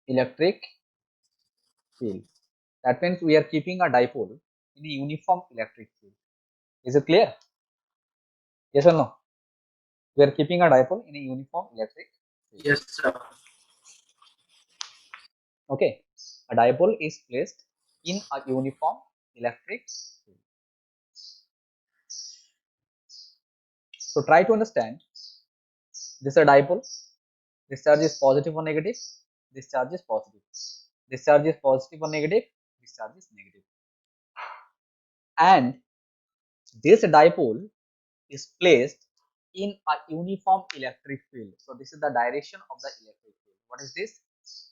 electric field. That means we are keeping a dipole in a uniform electric field. Is it clear? Yes or no? We are keeping a dipole in a uniform electric field. Yes, sir. Okay. A dipole is placed in a uniform electric field. So try to understand. This is a dipole. This charge is positive or negative. This charge is positive. This charge is positive or negative. This charge is negative. And this dipole is placed in a uniform electric field. So this is the direction of the electric field. What is this?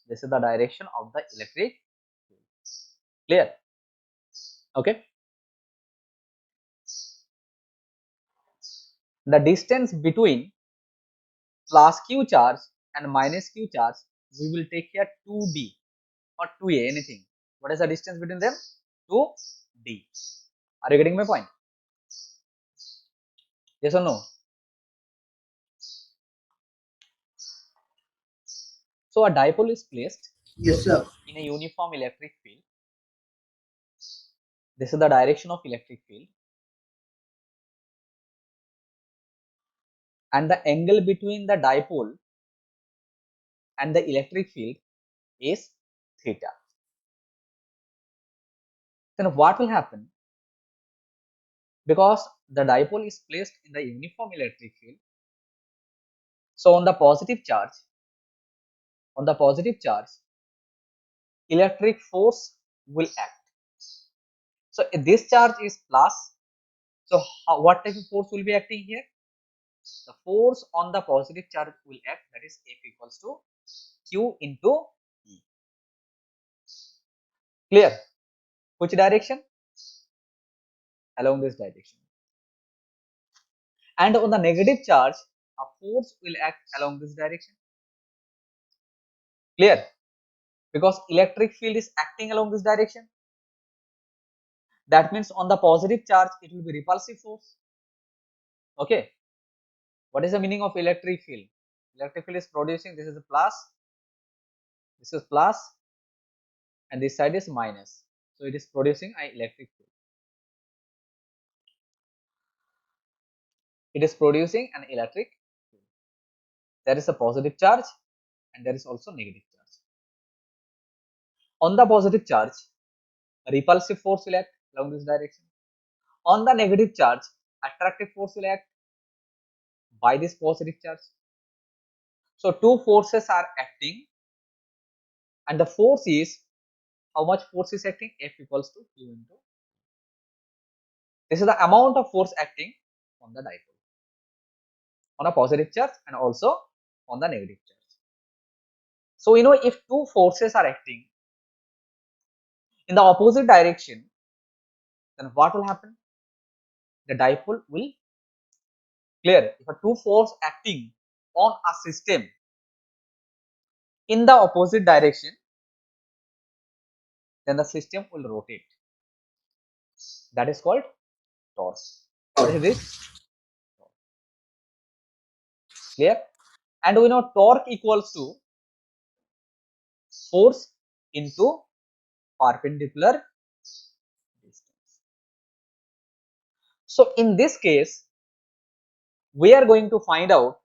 This is the direction of the electric field. Clear? Okay. The distance between plus q charge and minus q charge, we will take here 2d or 2a, anything. What is the distance between them? 2d. Are you getting my point? Yes or no? So a dipole is placed Yes, sir. in a uniform electric field. This is the direction of electric field. And the angle between the dipole and the electric field is theta. Then what will happen? Because the dipole is placed in the uniform electric field, so on the positive charge, electric force will act. So if this charge is plus, so what type of force will be acting here? The force on the positive charge will act, that is F equals to Q into E. Clear? Which direction? Along this direction. And on the negative charge, a force will act along this direction. Clear? Because electric field is acting along this direction. That means on the positive charge, it will be repulsive force. Okay. What is the meaning of electric field? Electric field is producing, this is a plus, this is plus, and this side is minus. So it is producing an electric field. It is producing an electric field. There is a positive charge and there is also negative charge. On the positive charge, a repulsive force will act along this direction. On the negative charge, attractive force will act by this positive charge. So two forces are acting, and the force is, how much force is acting? F equals to Q into. This is the amount of force acting on the dipole, on a positive charge and also on the negative charge. So if two forces are acting in the opposite direction, then what will happen? The dipole will clear. If a two force acting on a system in the opposite direction, then the system will rotate. That is called torque. What is this? Clear? And we know torque equals to force into perpendicular distance. So in this case, we are going to find out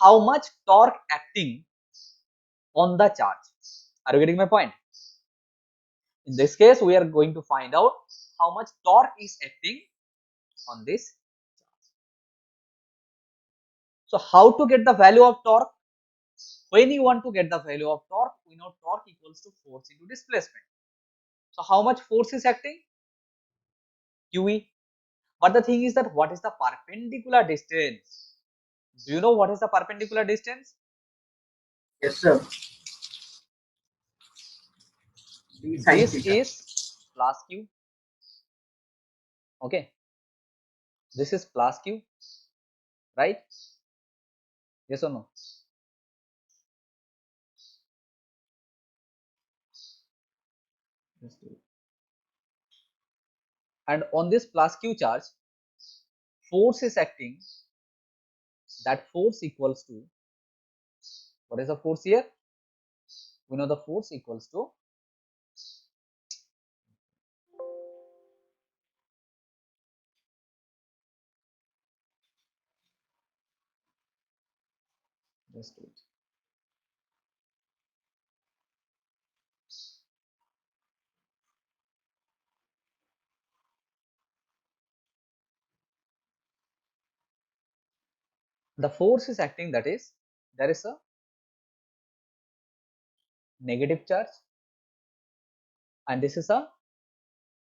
how much torque acting on the charge. Are you getting my point? In this case, we are going to find out how much torque is acting on this charge. So how to get the value of torque? When you want to get the value of torque, we know torque equals to force into displacement. So how much force is acting? QE. But the thing is that what is the perpendicular distance? Do you know what is the perpendicular distance? Yes, sir. D sin This theta. is plus Q. Okay. This is plus Q, right? Yes or no? And on this plus Q charge, force is acting. That force equals to, what is the force here? We know the force equals to just do it. The force is acting, that is, there is a negative charge and this is a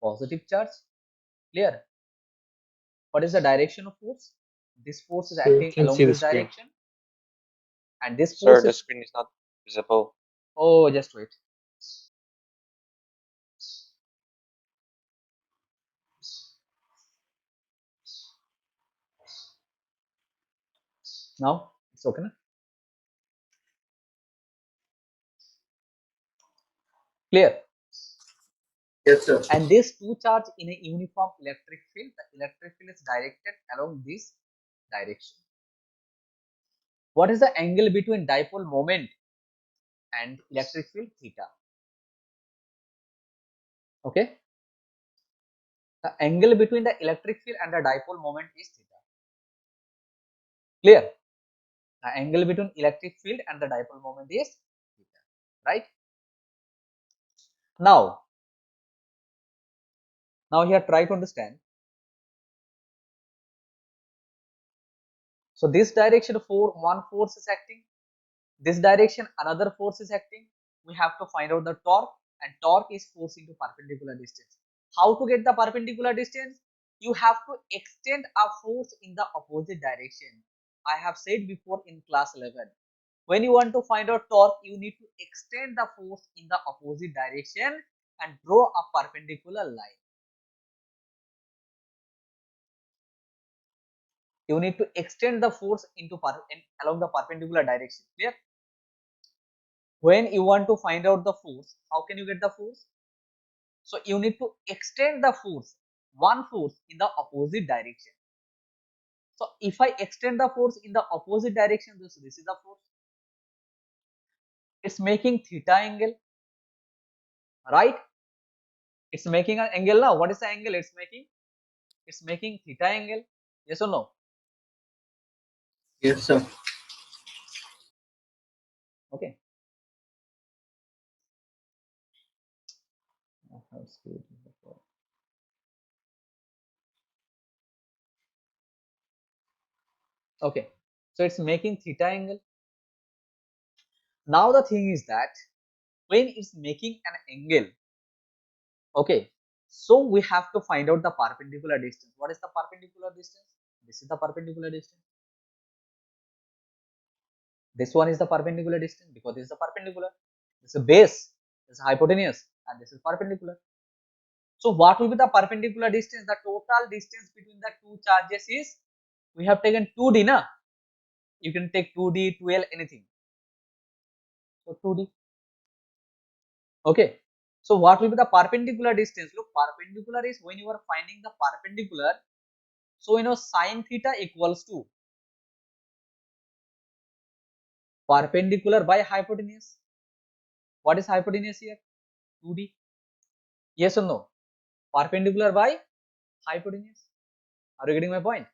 positive charge. Clear? What is the direction of force? This force is Sir, acting can't along see the this screen. direction, and this Sir, force the is, screen is not visible. oh, just wait. Now it's okay na? Clear? Yes, sir. And these two charge in a uniform electric field. The electric field is directed along this direction. What is the angle between dipole moment and electric field? Theta. Okay. The angle between the electric field and the dipole moment is theta. Clear? The angle between electric field and the dipole moment is theta. Right? Now here try to understand. So this direction one force is acting. This direction another force is acting. We have to find out the torque, and torque is force into perpendicular distance. How to get the perpendicular distance? You have to extend a force in the opposite direction. I have said before in class 11. When you want to find out torque, you need to extend the force in the opposite direction and draw a perpendicular line. You need to extend the force into along the perpendicular direction. Clear? When you want to find out the force, how can you get the force? So you need to extend the force, one force in the opposite direction. So if I extend the force in the opposite direction, this is the force. It's making theta angle, right? It's making an angle now. What is the angle it's making? It's making theta angle. Yes or no? Yes, sir. Okay. Okay. So it's making theta angle. Now the thing is that when it's making an angle, okay, so we have to find out the perpendicular distance. What is the perpendicular distance? This is the perpendicular distance. This one is the perpendicular distance because this is the perpendicular. This is a base, this is hypotenuse, and this is perpendicular. So what will be the perpendicular distance? The total distance between the two charges is, we have taken 2D, na? You can take 2D, 2L, anything. So 2D. Okay. So what will be the perpendicular distance? Look, perpendicular is when you are finding the perpendicular. So you know sine theta equals to perpendicular by hypotenuse. What is hypotenuse here? 2D. Yes or no? Perpendicular by hypotenuse. Are you getting my point?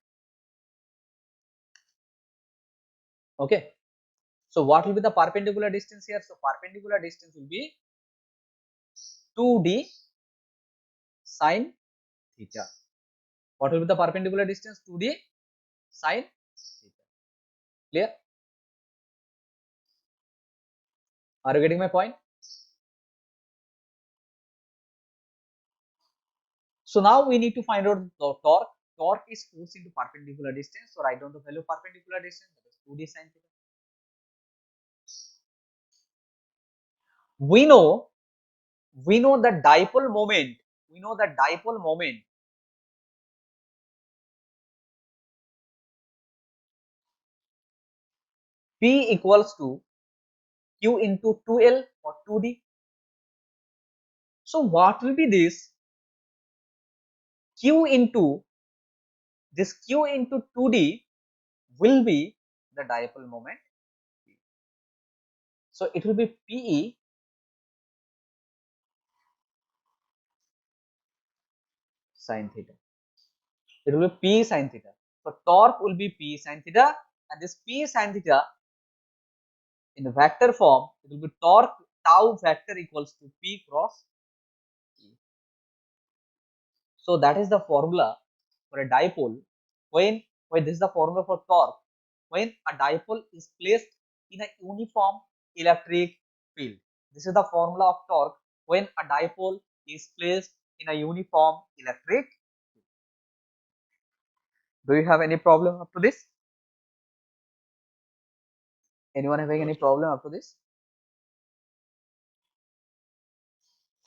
Okay. So what will be the perpendicular distance here? So perpendicular distance will be 2D sine theta. What will be the perpendicular distance? 2D sine theta. Clear? Are you getting my point? So now we need to find out the torque. Torque is force into perpendicular distance. So write down the value of perpendicular distance, that is 2D sine theta. We know the dipole moment. We know the dipole moment. P equals to Q into 2L or 2D. So what will be this? Q into 2D will be the dipole moment. So it will be PE sine theta. It will be P sine theta. So torque will be P sine theta, and this P sine theta in the vector form, it will be torque tau vector equals to P cross E. So that is the formula for a dipole. When this is the formula for torque when a dipole is placed in a uniform electric field. This is the formula of torque when a dipole is placed in a uniform electric field. Do you have any problem up to this? Anyone having any problem up to this?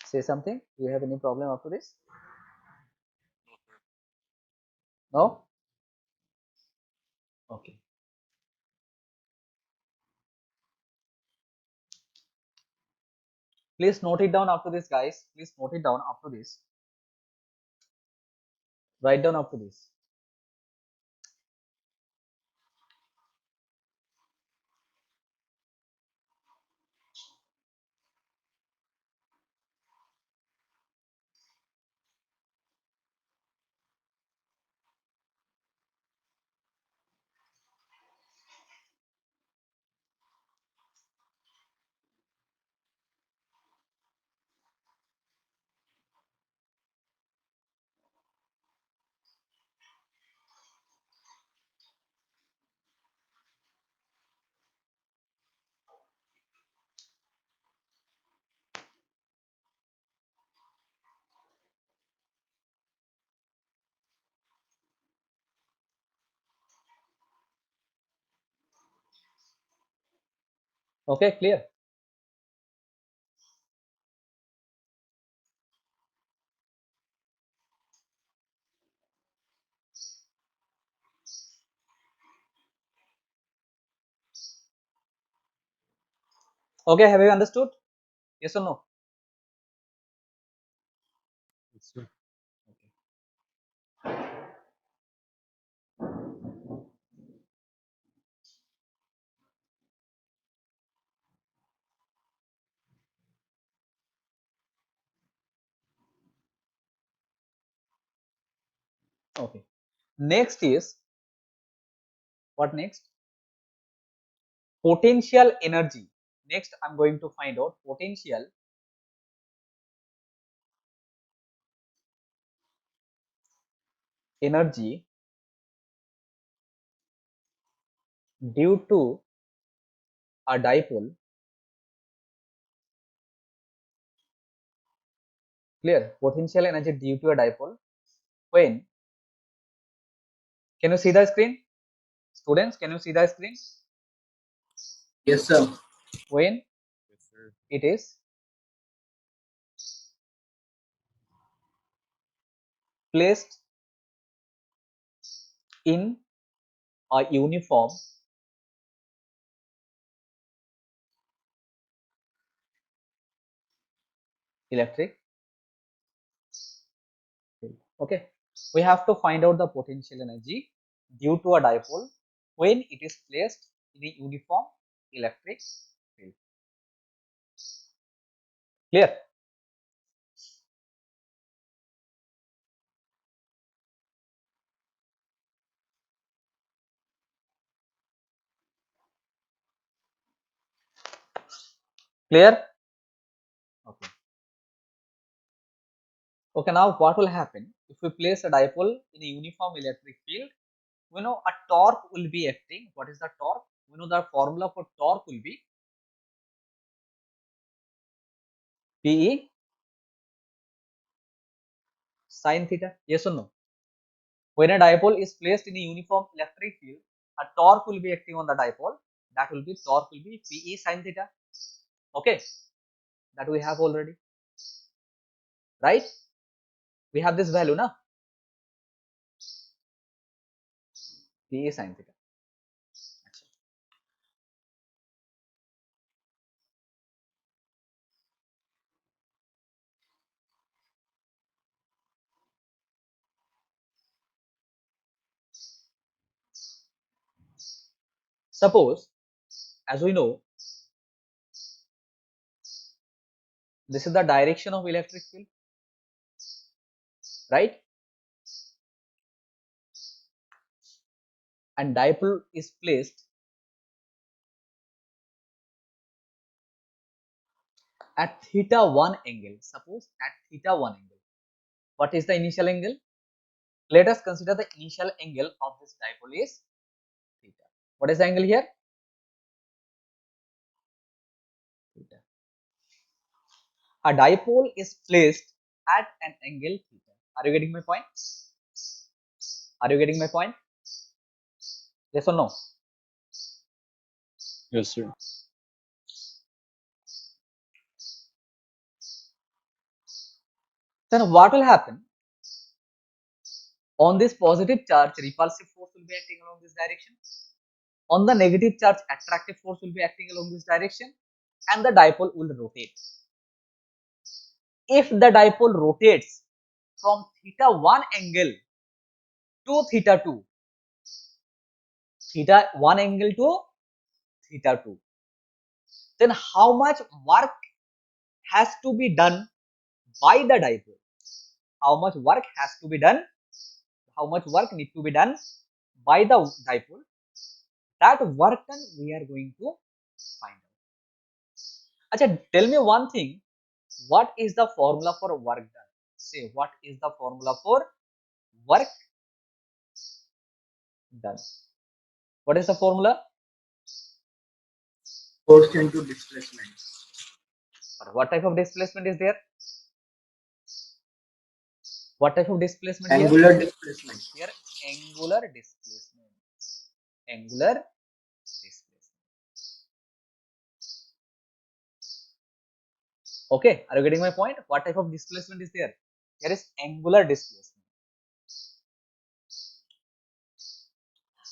Say something. Do you have any problem up to this? No? Okay. Please note it down after this, guys. Please note it down after this. Write down after this. Okay, clear. Okay, have you understood? Yes or no? Yes, sir. Okay. Next is what next? Potential energy. Next, I'm going to find out potential energy due to a dipole. Clear? Potential energy due to a dipole when, can you see the screen? Students, can you see the screen? Yes, sir. When Yes, sir. it is placed in a uniform electric field. Okay. We have to find out the potential energy due to a dipole when it is placed in a uniform electric field. Clear? Clear? Okay. Okay, now what will happen if we place a dipole in a uniform electric field? We know a torque will be acting. What is the torque? We know the formula for torque will be PE sine theta. Yes or no? When a dipole is placed in a uniform electric field, a torque will be acting on the dipole. That will be torque will be PE sine theta. Okay, that we have already, right? We have this value now. PE sine theta. Suppose, as we know, this is the direction of electric field, right? and dipole is placed at theta 1 angle. Suppose at theta 1 angle. What is the initial angle? Let us consider the initial angle of this dipole is theta. What is the angle here? Theta. A dipole is placed at an angle theta. Are you getting my point? Are you getting my point? Yes or no? Yes, sir. Then what will happen? On this positive charge, repulsive force will be acting along this direction. On the negative charge, attractive force will be acting along this direction, and the dipole will rotate. If the dipole rotates from theta 1 angle to theta 2, theta 1 angle to theta 2, then how much work has to be done by the dipole? How much work has to be done? How much work need to be done by the dipole? That work done we are going to find out. Acha, tell me one thing. What is the formula for work done? Say, what is the formula for work done? What is the formula? Force into displacement. Or what type of displacement is there? What type of displacement here? Angular displacement. Here, angular displacement. Angular displacement. Okay, are you getting my point? What type of displacement is there? Here is angular displacement.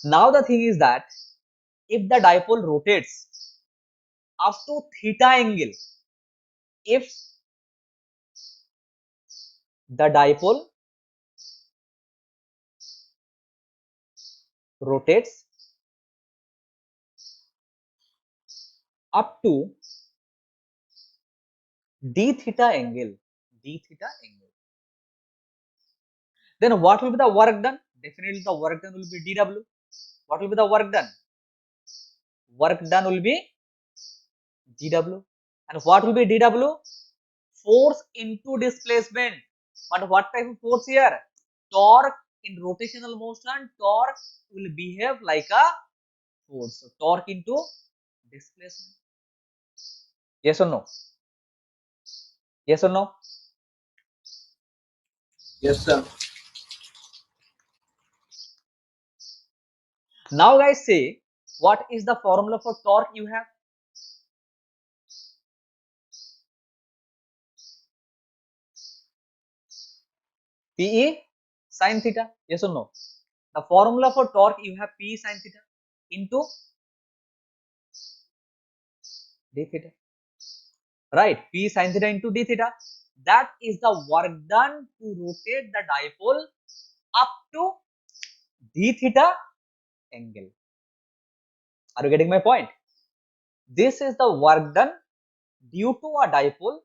Now the thing is that if the dipole rotates up to theta angle, if the dipole rotates up to d theta angle, then what will be the work done? Definitely the work done will be dw. What will be the work done? Work done will be dw. And what will be dw? Force into displacement. But what type of force here? Torque. In rotational motion, torque will behave like a force. So torque into displacement. Yes or no? Yes or no? Yes, sir. Now guys say, what is the formula for torque you have? PE sin theta. Yes or no? The formula for torque you have PE sin theta into d theta. Right? P sin theta into d theta. That is the work done to rotate the dipole up to d theta angle. Are you getting my point? This is the work done due to a dipole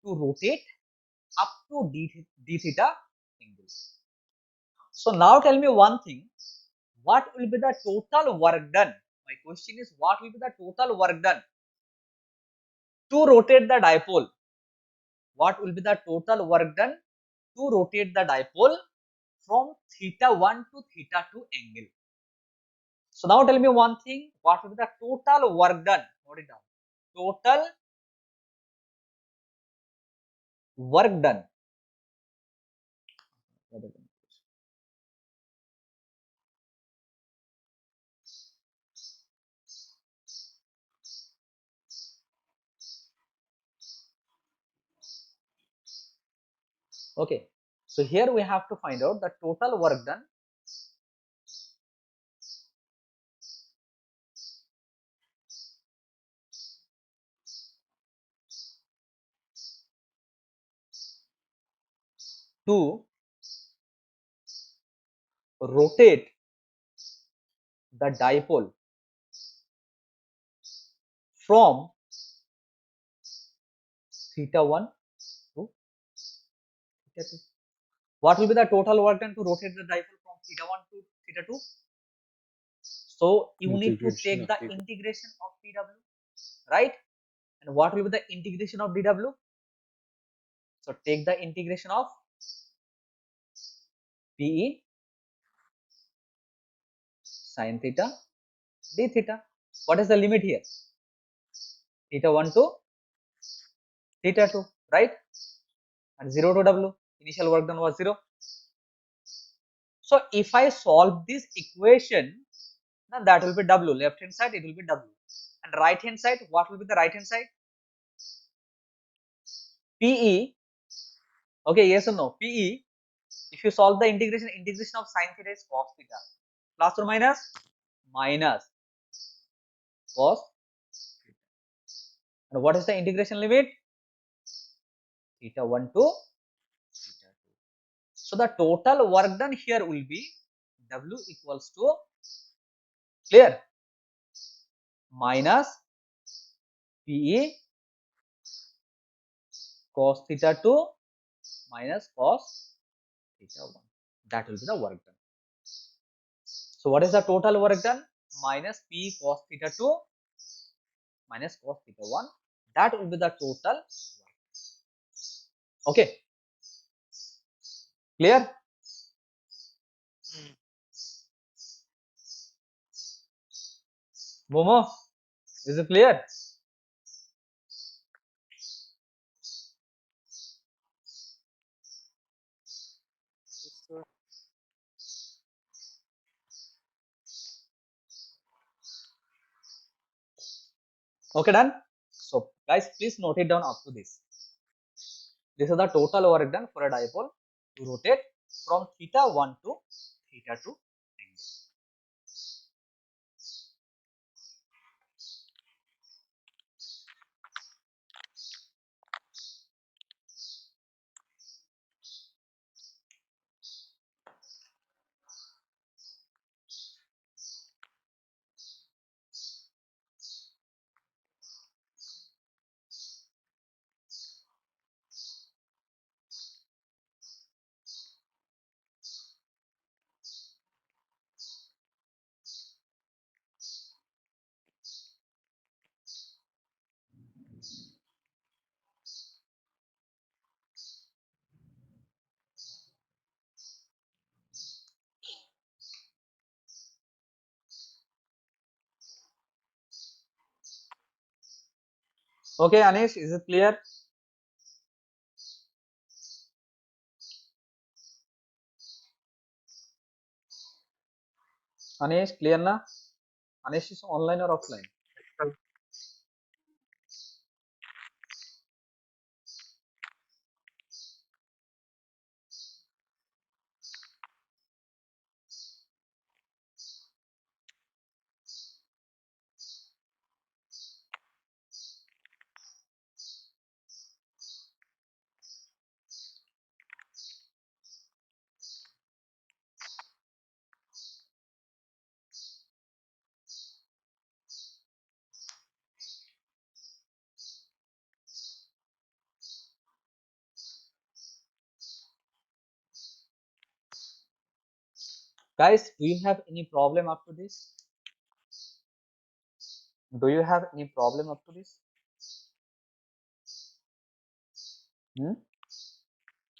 to rotate up to d theta angle. So now tell me one thing. What will be the total work done? My question is, what will be the total work done to rotate the dipole? What will be the total work done to rotate the dipole from theta 1 to theta 2 angle? So now tell me one thing, what will be the total work done? Note it down. Total work done. Okay. So here we have to find out the total work done to rotate the dipole from theta 1 to theta 2. What will be the total work done to rotate the dipole from theta 1 to theta 2? So you need to Integration take of the dw. integration of dw, right? And what will be the integration of dw? So take the integration of pe sin theta d theta. What is the limit here? Theta 1 to theta 2, right? And 0 to w. Initial work done was 0. So if I solve this equation, now that will be w. Left hand side it will be w. And right hand side, what will be the right hand side? PE. Okay, yes or no? PE. If you solve the integration of sin theta is cos theta. Plus or minus? Minus cos. And what is the integration limit? Theta 1 to theta 2. So the total work done here will be W equals to, clear, minus PE cos theta 2 minus cos theta 1. That will be the work done. So what is the total work done? Minus P cos theta 2 minus cos theta 1. That will be the total work. Okay, clear? Momo, is it clear? Okay, done. So guys, please note it down up to this. This is the total work done for a dipole to rotate from theta 1 to theta 2 angle. Okay, Anish, is it clear? Anish, clear na? Anish is online or offline? Guys, do you have any problem up to this? Do you have any problem up to this?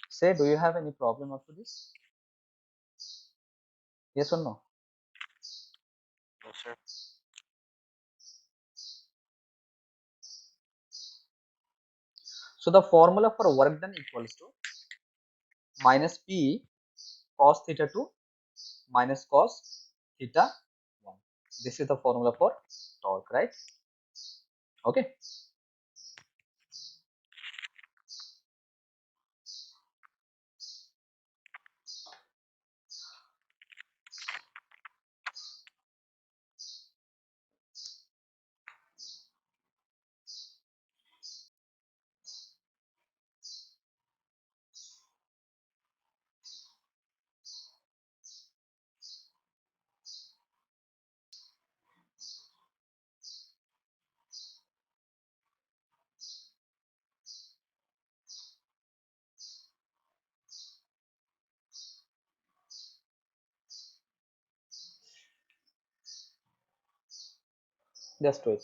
Say, do you have any problem up to this? Yes or no? No, sir. So the formula for work done equals to minus P cos theta 2 minus cos theta 1. This is the formula for torque, right? Okay. Just do it.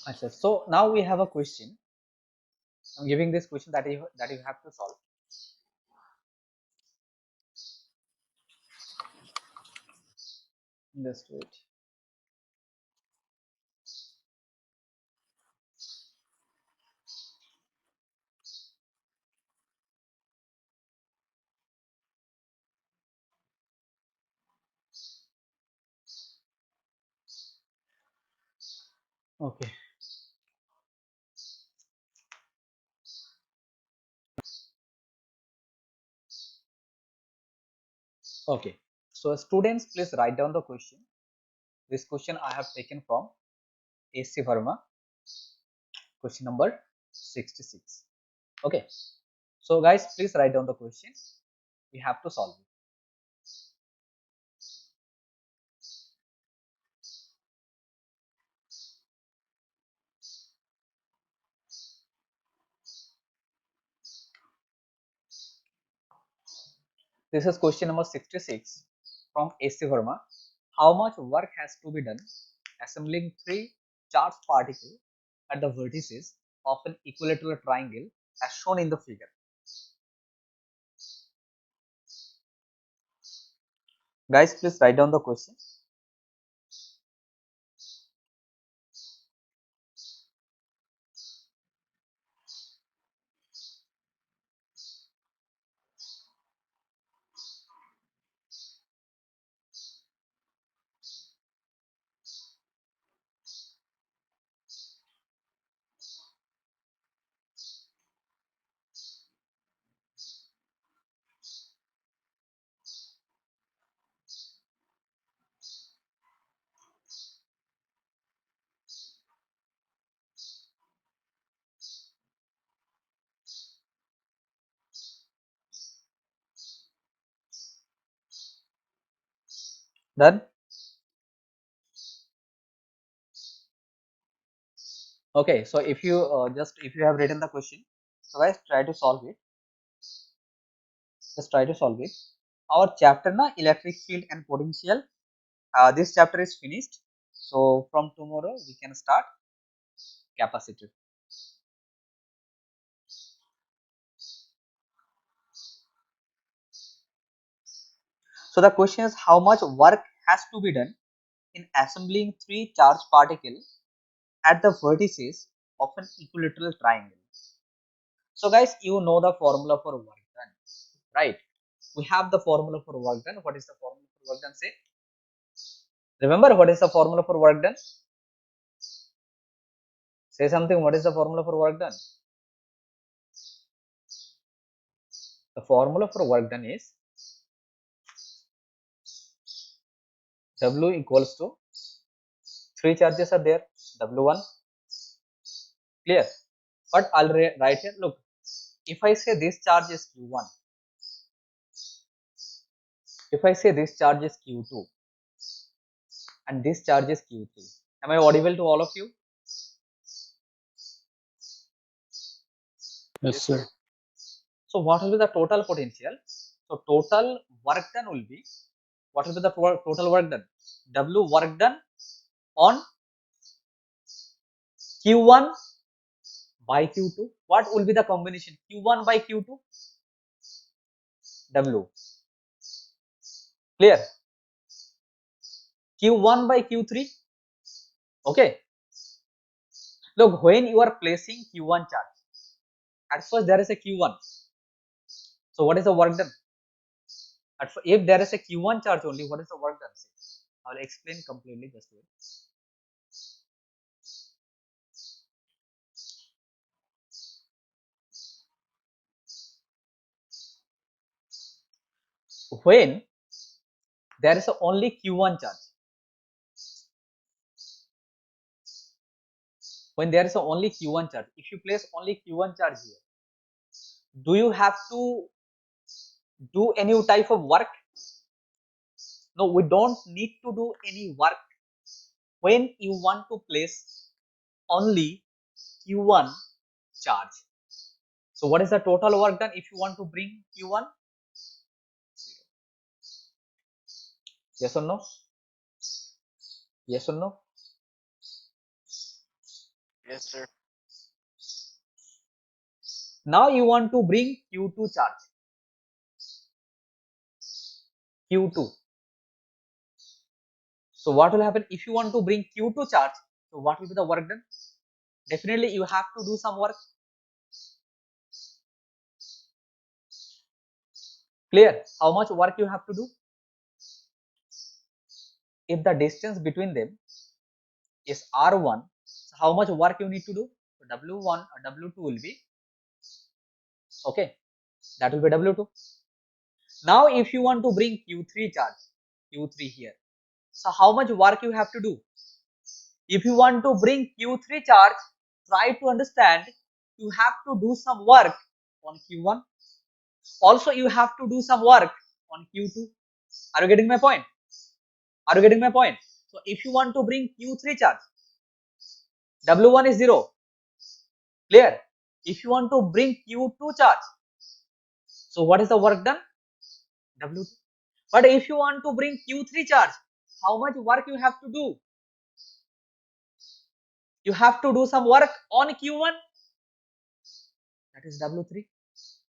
Achha, so now we have a question. I'm giving this question that you have to solve. Just do it. Okay. Okay. So students, please write down the question. This question I have taken from A.C. Verma, question number 66. Okay. So guys, please write down the question. We have to solve it. This is question number 66 from A.C. Verma. How much work has to be done assembling three charged particles at the vertices of an equilateral triangle as shown in the figure? Guys, please write down the question. Done? Okay, so if you if you have written the question, so guys try to solve it. Just try to solve it. Our chapter na electric field and potential. This chapter is finished. So from tomorrow we can start capacitor. So the question is how much work has to be done in assembling three charged particles at the vertices of an equilateral triangle. So guys, you know the formula for work done, right? We have the formula for work done. What is the formula for work done? Say, remember what is the formula for work done? Say something. What is the formula for work done? The formula for work done is W equals to 3 charges are there, W1, clear. But I'll write here, look, if I say this charge is Q1, if I say this charge is Q2 and this charge is Q3, am I audible to all of you? Yes, sir. So what will be the total potential? So total work done will be, what will be the total work done? W work done on Q1 by Q2. What will be the combination? Q1 by Q2, W. Clear? Q1 by Q3. Okay. Look, when you are placing Q1 charge, at first there is a Q1. So what is the work done? If there is a Q1 charge only, what is the work done? I will explain completely just wait. When there is only Q1 charge, when there is only Q1 charge, if you place only Q1 charge here, do you have to do any type of work? No, we don't need to do any work when you want to place only Q1 charge. So what is the total work done if you want to bring Q1? Yes or no? Yes or no? Yes, sir. Now you want to bring Q2 charge. Q2. So what will happen if you want to bring Q2 charge? So what will be the work done? Definitely you have to do some work. Clear? How much work you have to do? If the distance between them is R1, so how much work you need to do? So W1 or W2 will be, okay, that will be W2. Now if you want to bring Q3 charge, Q3 here, so how much work you have to do? If you want to bring Q3 charge, try to understand, you have to do some work on Q1. Also you have to do some work on Q2. Are you getting my point? Are you getting my point? So if you want to bring Q3 charge, W1 is 0. Clear? If you want to bring Q2 charge, so what is the work done? W2. But if you want to bring Q3 charge, how much work you have to do? You have to do some work on Q1, that is W3.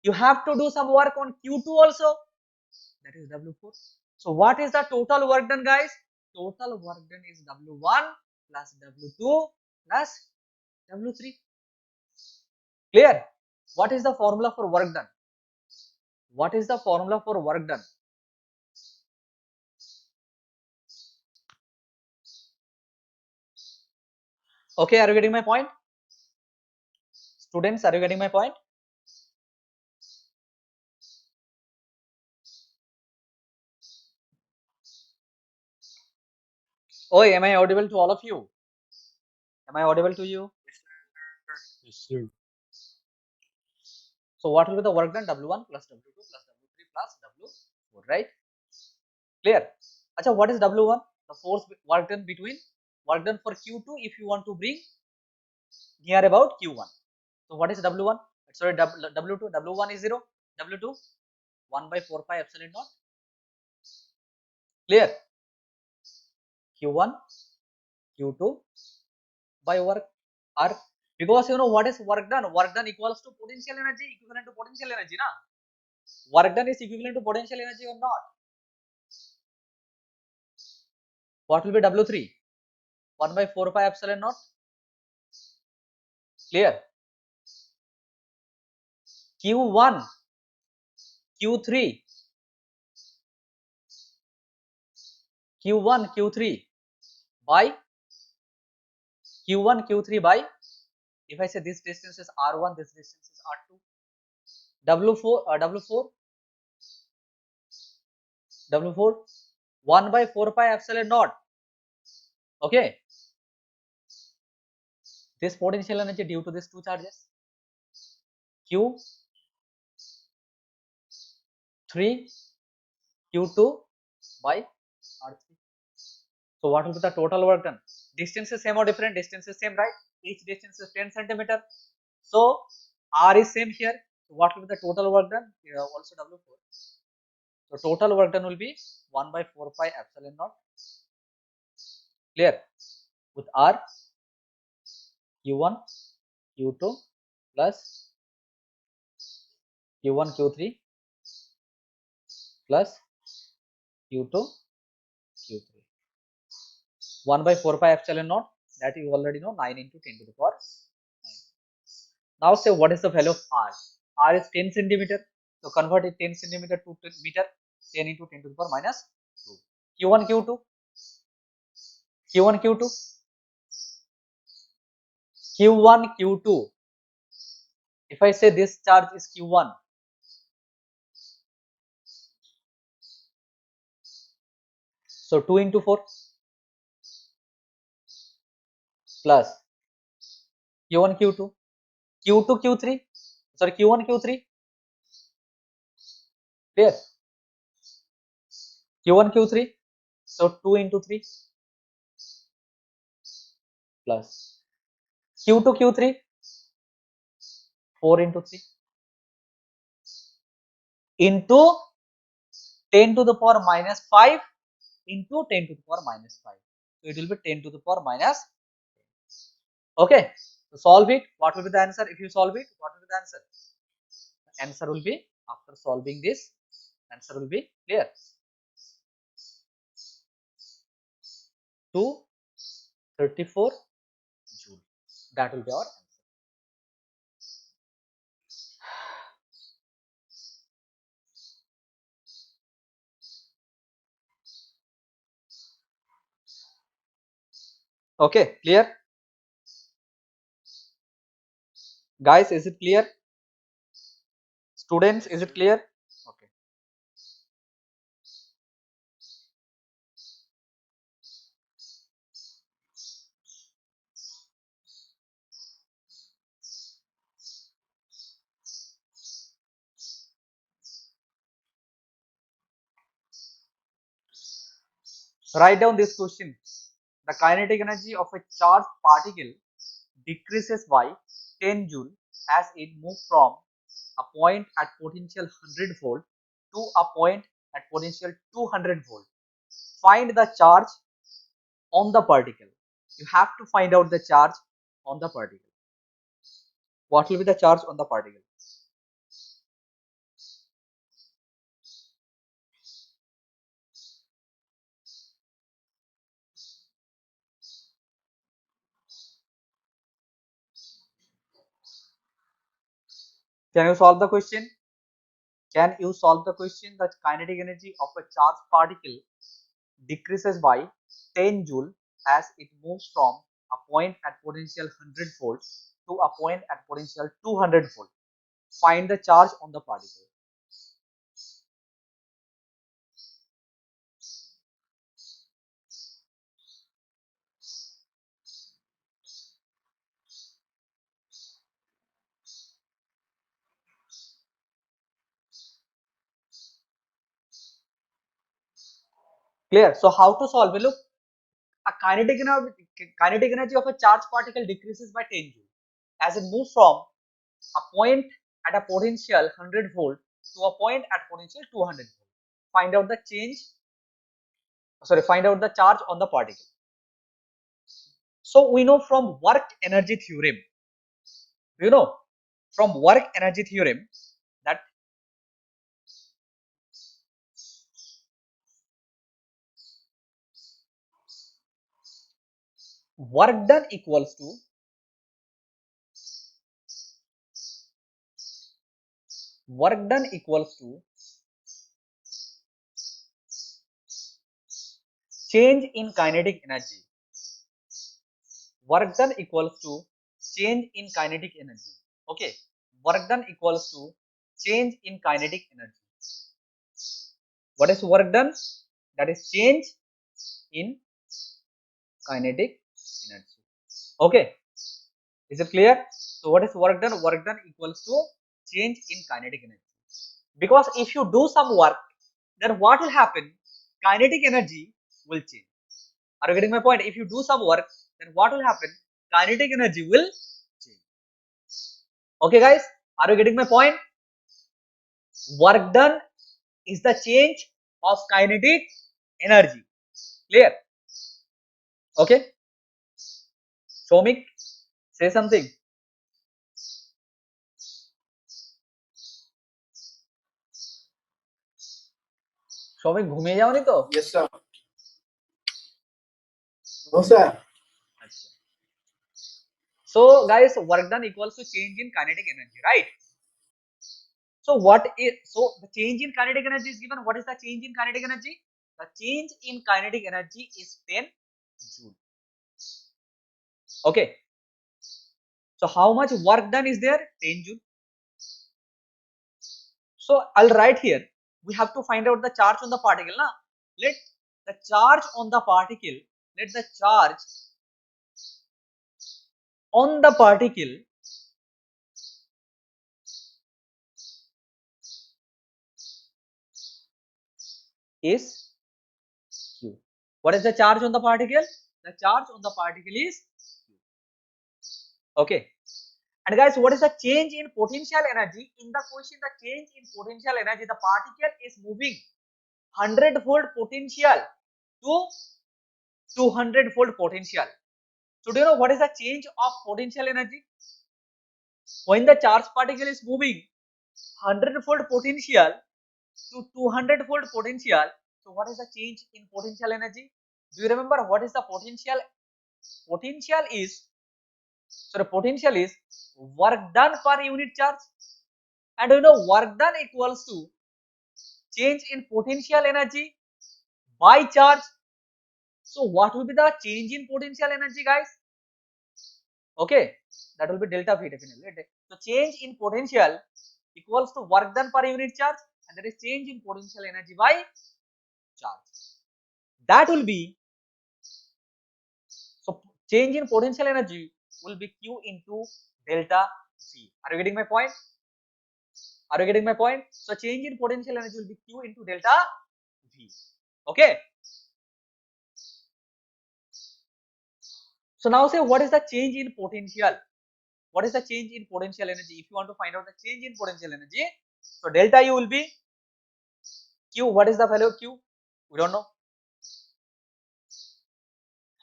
You have to do some work on Q2 also, that is W4. So what is the total work done, guys? Total work done is W1 plus W2 plus W3. Clear? What is the formula for work done? What is the formula for work done? Okay, are you getting my point? Students, are you getting my point? Oh, am I audible to all of you? Am I audible to you? Yes, sir. So what will be the work done? W1 plus W2 plus W3 plus W4, right? Clear? Acha, what is W1? The force work done between, work done for Q2 if you want to bring near about Q1. So what is W1? Sorry, W2. W1 is 0. W2 1 by 4 pi epsilon naught. Clear? Q1, Q2 by work R, because you know what is work done? Work done equals to potential energy, equivalent to potential energy, na? Work done is equivalent to potential energy or not? What will be W3? 1 by 4 pi epsilon naught. Clear? Q1, Q3, Q1, Q3 by Q1, Q3 by, if I say this distance is R1, this distance is R2, W4, W4, W4 1 by 4 pi epsilon naught. Okay. This potential energy due to these two charges, Q3, Q2 by R3. So what will be the total work done? Distance is same or different? Distance is same, right? Each distance is 10 centimeter. So R is same here. So what will be the total work done? Here also W4. So total work done will be 1 by 4 pi epsilon naught. Clear? With R, Q1, Q2 plus Q1, Q3 plus Q2, Q3. 1 by 4 pi epsilon naught, that you already know, 9 into 10 to the power 9. Now say what is the value of R? R is 10 centimeter. So convert it 10 centimeter to meter. 10 into 10 to the power minus 2. Q1, Q2. Q1, Q2. Q1, Q2. If I say this charge is Q1, so 2 into 4 plus Q1, Q2. Q2, Q3. Sorry, Q1, Q3. Clear? Q1, Q3. So 2 into 3 plus Q2, Q3. 4 into 3 into 10 to the power minus 5 into 10 to the power minus 5. So it will be 10 to the power minus. Okay. So solve it. What will be the answer? If you solve it, what will be the answer? The answer will be, after solving this, answer will be clear. 234 joule. That will be our answer. Okay, clear? Guys, is it clear? Students, is it clear? Okay. Write down this question. The kinetic energy of a charged particle decreases by 10 joule as it moves from a point at potential 100 volt to a point at potential 200 volt. Find the charge on the particle. You have to find out the charge on the particle. What will be the charge on the particle? Can you solve the question? Can you solve the question? The kinetic energy of a charged particle decreases by 10 joule as it moves from a point at potential 100 volts to a point at potential 200 volt. Find the charge on the particle. Clear? So how to solve it? Look, a kinetic energy of a charged particle decreases by 10 joule as it moves from a point at a potential 100 volt to a point at potential 200 volt. Find out the find out the charge on the particle. So we know from work energy theorem, from work energy theorem that work done equals to change in kinetic energy. Work done equals to change in kinetic energy. Okay, work done equals to change in kinetic energy. What is work done? that is change in kinetic energy. Okay, is it clear? So what is work done? Work done equals to change in kinetic energy. Because if you do some work, then what will happen? Kinetic energy will change. Are you getting my point? If you do some work, then what will happen? Kinetic energy will change. Okay guys, are you getting my point? Work done is the change of kinetic energy. Clear? Okay. Shomik, say something. Shoumik घूमिए जाओ नहीं तो Yes, sir. No, sir. अच्छा so guys work done equals to change in kinetic energy, right? So what is, so the change in kinetic energy is given. What is the change in kinetic energy? The change in kinetic energy is 10 joule. Okay, so how much work done is there? 10 joule. So I'll write here, we have to find out the charge on the particle na? Let the charge on the particle, let the charge on the particle is Q. What is the charge on the particle? The charge on the particle is Q. Okay. And guys, what is the change in potential energy? In the question, the change in potential energy, the particle is moving 100-volt potential to 200-volt potential. So do you know what is the change of potential energy? When the charged particle is moving 100-volt potential to 200-volt potential, so what is the change in potential energy? Do you remember what is the potential? Potential is, so the potential is work done per unit charge, and you know work done equals to change in potential energy by charge. So what will be the change in potential energy, guys? Okay, that will be delta V definitely. So change in potential equals to work done per unit charge, and that is change in potential energy by charge. That will be, so change in potential energy will be Q into delta V. Are you getting my point? Are you getting my point? So change in potential energy will be Q into delta V. Okay. So now say what is the change in potential? What is the change in potential energy? If you want to find out the change in potential energy, so delta U will be Q. What is the value of Q? We don't know.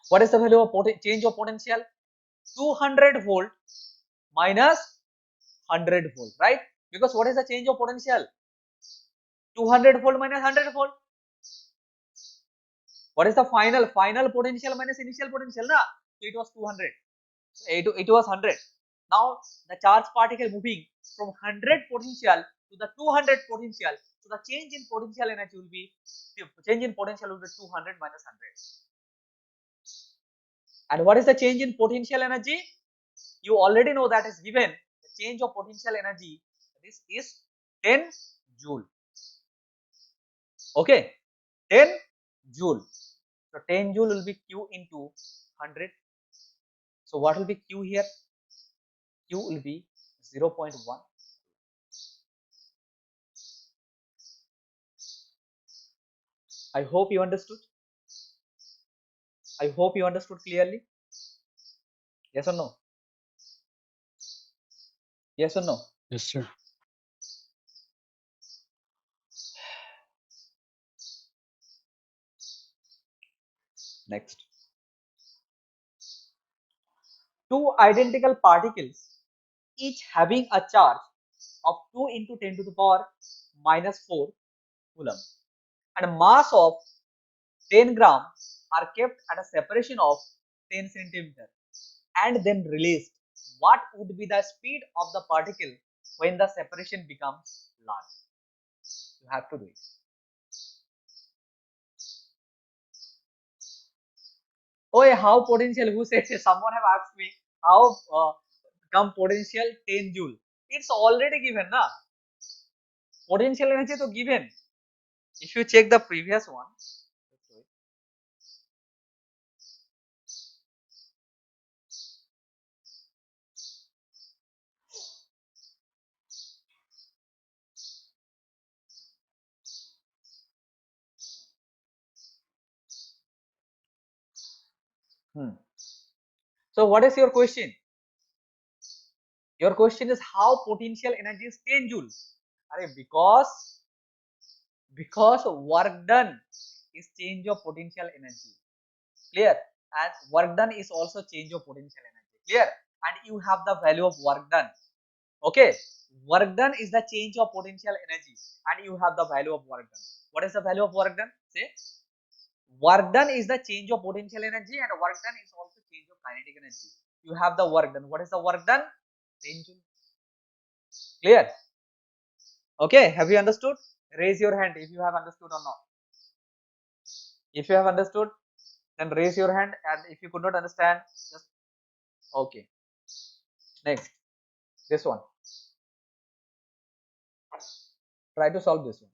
What is the value of change of potential? 200 volt minus 100 volt, right? Because what is the change of potential? 200 volt minus 100 volt. What is the final potential minus initial potential? Na? So it was 200. So it was 100. Now the charge particle moving from 100 potential to the 200 potential. So the change in potential energy will be 200 minus 100. And what is the change in potential energy? You already know that is given. The change of potential energy, this is 10 joule. Okay, 10 joule. So 10 joule will be Q into 100. So what will be Q here? Q will be 0.1. I hope you understood. I hope you understood clearly. Yes or no? Yes or no? Yes, sir. Next. Two identical particles, each having a charge of 2 into 10 to the power minus 4 coulomb and mass of 10 gram are kept at a separation of 10 centimeter and then released. What would be the speed of the particle when the separation becomes large? You have to do it. Oh, how potential? Who said? Someone have asked me how come potential 10 joule. It's already given, na? Potential energy to given. If you check the previous one, So what is your question? Your question is how potential energy is 10 joules. Because work done is change of potential energy. Clear? And work done is also change of potential energy. Clear? And you have the value of work done. Okay? Work done is the change of potential energy, and you have the value of work done. What is the value of work done? Say, work done is the change of potential energy, and work done is also change of kinetic energy. You have the work done. What is the work done? 10 joule. Clear? Okay, have you understood? Raise your hand if you have understood or not. If you have understood, then raise your hand, and if you could not understand, just okay. Next, this one. Try to solve this one.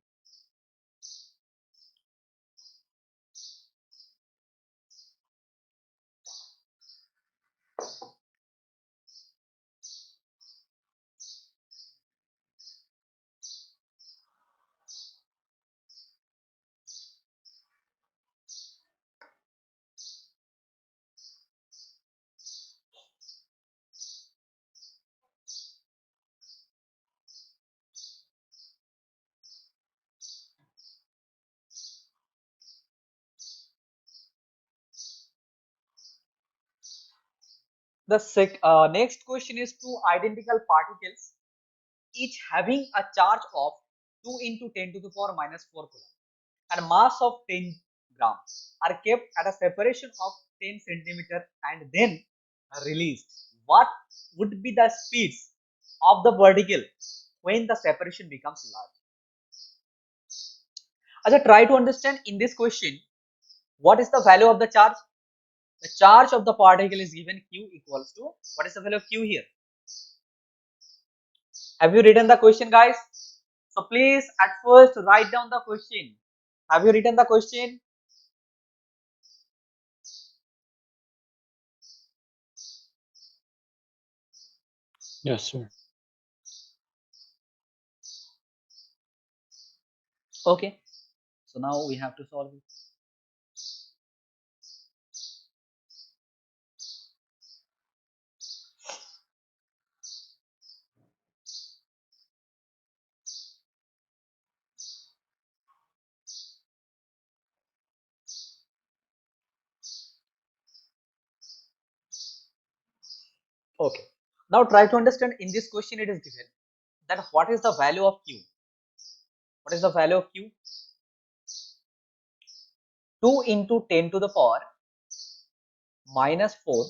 The next question is two identical particles, each having a charge of 2 into 10 to the power minus 4 coulomb and mass of 10 grams are kept at a separation of 10 centimeter and then released. What would be the speeds of the particle when the separation becomes large? Acha, try to understand in this question what is the value of the charge. The charge of the particle is given q equals to, what is the value of q here? Have you written the question, guys? So please at first write down the question. Have you written the question? Yes, sir. Okay. So now we have to solve it. Okay. Now try to understand in this question it is given that what is the value of q? What is the value of q? 2 into 10 to the power minus 4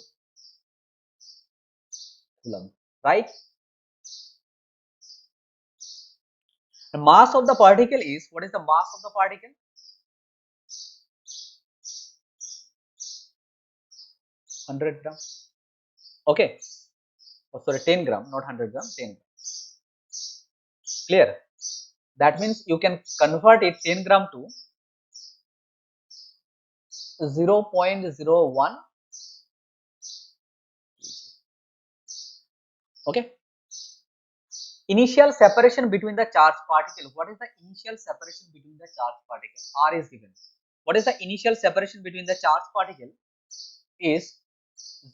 coulomb, right? The mass of the particle is, what is the mass of the particle? 100 gram. Okay. Oh, sorry, 10 gram, not 100 gram, 10 gram. Clear? That means you can convert it 10 gram to 0.01. Okay. Initial separation between the charged particle. What is the initial separation between the charged particle? R is given. What is the initial separation between the charged particle? Is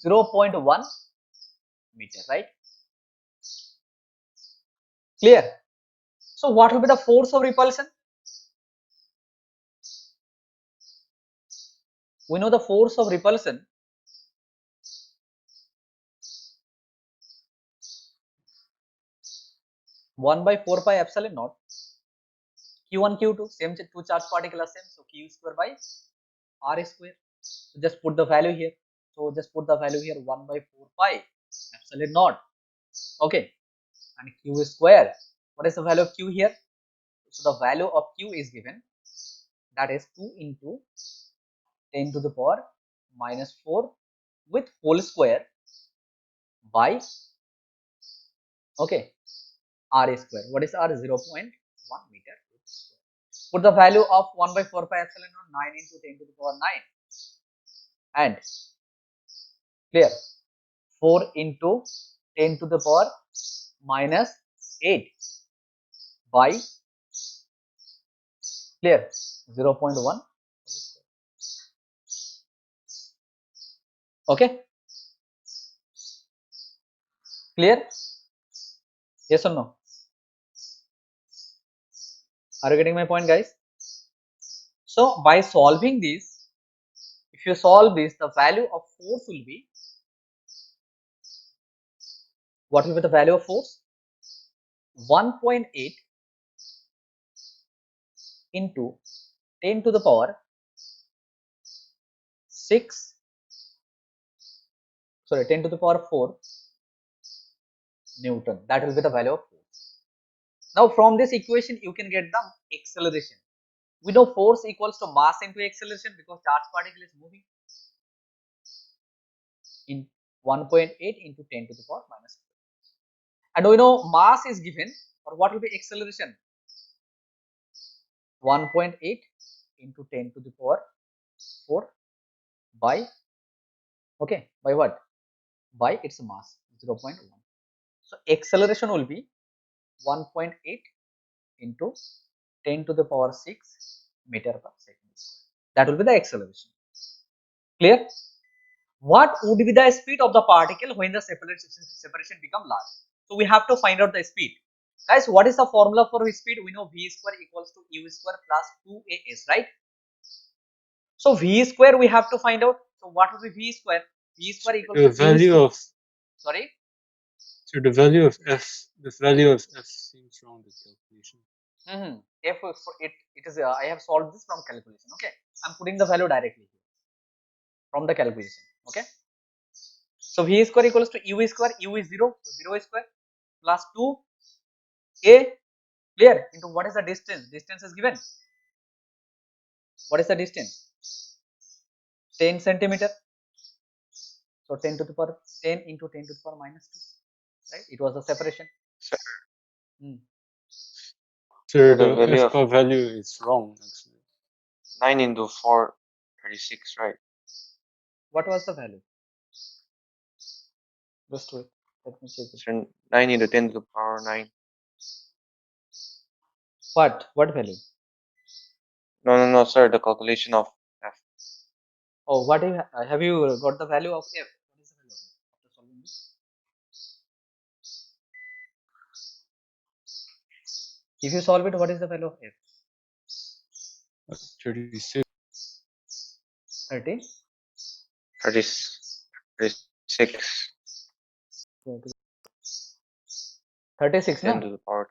0.1 meter, right? Clear? So what will be the force of repulsion? We know the force of repulsion. One by 4 pi epsilon naught. Q1, Q2, same two charged particles are same. So Q square by R square. So just put the value here. So just put the value here 1 by 4 pi epsilon naught. Okay. And Q square. What is the value of Q here? So the value of Q is given, that is 2 into 10 to the power minus 4 with whole square by, okay, R square. What is R? 0.1 meter. Put the value of 1 by 4 pi epsilon naught, 9 into 10 to the power 9, and clear, 4 into 10 to the power minus 8 by, clear, 0.1. Okay, clear? Yes or no? Are you getting my point, guys? So by solving this, if you solve this, the value of force will be, what will be the value of force? 1.8 into 10 to the power 6, sorry, 10 to the power 4 Newton. That will be the value of force. Now from this equation you can get the acceleration. We know force equals to mass into acceleration because charged particle is moving in 1.8 into 10 to the power minus 4. And we know mass is given, or what will be acceleration? 1.8 into 10 to the power 4 by, okay, by what? By its mass, 0.1. So acceleration will be 1.8 into 10 to the power 6 meter per second square. That will be the acceleration. Clear? What would be the speed of the particle when the separation become large? So we have to find out the speed. Guys, what is the formula for speed? We know v square equals to u square plus 2as, right? So v square we have to find out. So what will be v square? V square equals The to value u of sorry. so the value of f seems wrong in the calculation. If it is I have solved this from calculation. Okay, I'm putting the value directly here from the calculation. Okay, so v square equals to u square. U is 0, so 0 square plus 2a, clear, into what is the distance? Distance is given. What is the distance? 10 centimeter. So 10 to the power 10 into 10 to the power minus 2. Right? It was the separation. Sir, So the the value f of bar value is wrong actually. 9 into 4, 36, right? What was the value? Just wait. Let me check it. So 9 into 10 to the power 9. What? What value? No, sir. The calculation of f. Oh, what have you got the value of f? What is the value of f after solving this? If you solve it, what is the value of f? 36. 30? 36. 36, 10 na? to the power